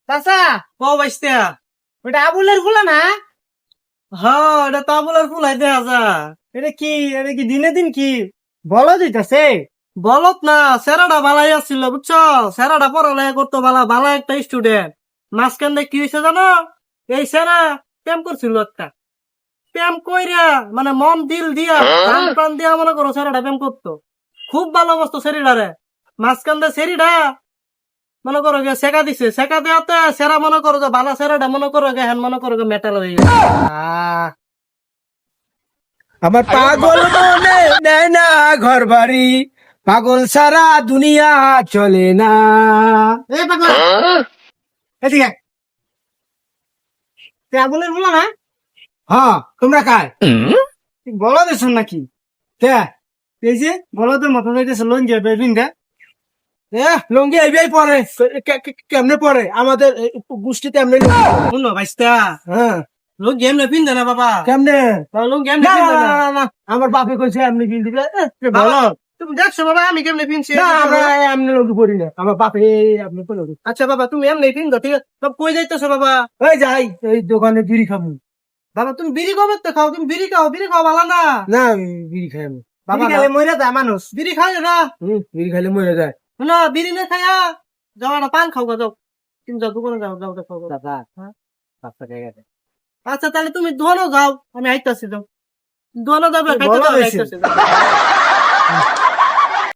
চাচা ও বাইস্তা ওটা আবুলের ফুলা না? হ্যাঁ এটা তো আবুলের ফুলাই দেখা যা। এটা কি দিনে দিন কি বলো দিতেছে? বলত না সেরাটা ভালাই আসছিল বুঝছো, সেরাটা পড়ালেখা করতো ভালা ভালা একটা স্টুডেন্ট। মাঝখান দিয়ে কি হয়েছে জানো, এই সেরা প্রেম করছিল একটা, প্রেম কইরা মানে মন দিল দিয়া প্রাণ প্রাণ দিয়া মনে করো সেরাটা প্রেম করতো, খুব ভালোবাসতো সেরিডারে। মাঝখান দিয়ে সেরিডা মনে করো গে সেকা দিছে, সেকা দেওয়াতে সেরা মনে করো যে ভালো সেরাটা মনে করো গে হ্যান মনে করো গে মেটাল হয়ে গেছে। আহ, আমার পাগল মনে দেয় না ঘর বাড়ি, পাগল সারা দুনিয়া চলে না। এ পাগলা এদিকে আয়। তুই আবুলের বলো না, হ্যাঁ তোমরা কায় তুই বলো দিস নাকি? কে? এই যে বলদের মতো যাইতেছে লোন যাবে বিন্দা। লঙ্গি এইবাই পরে কেমনে পরে আমাদের গোষ্ঠীতে এমনি লুঙ্গি পরে। শুনো ভাইস্তা, হ্যাঁ লোক গেম না পিন্দে না বাবা, কেমনে? লোক গেম না না না পিন্দে না না। না, না, আমার বাপে কইছে এমনি বিল দিবে। বলো তুমি দেখছো বাবা আমি কেমনে পিনছি? না আমরা এমনি লঙ্গি পরি না, আমার বাপে এমনি পরে। আচ্ছা বাবা তুমি এমনি পিন্দো ঠিক আছে, সব কই যাইতেছো বাবা? ওই যাই এই দোকানে বিড়ি খাবো। বাবা তুমি বিড়ি কবে তো খাও, তুমি বিড়ি খাও, বিড়ি খাও ভালো না। না বিড়ি খাই আমি। বাবা বিড়ি না, খেলে মরে যায় মানুষ। বিড়ি খাই না। বিড়ি খাইলে মরে যায়। না বিড়ি না খায়া যাও না, পান খাও গা, যাও তুমি যাও দোকানে যাও, যাও খাও গা। দাদা হ্যাঁ? বাচ্চা খেয়ে গেছে। আচ্ছা তাহলে তুমি দোকানও যাও, আমি আইতাছি, যাও দোকানও যাবে, তুমি খাইতে বলো যাবে, বেশি। আইতাছি যাও।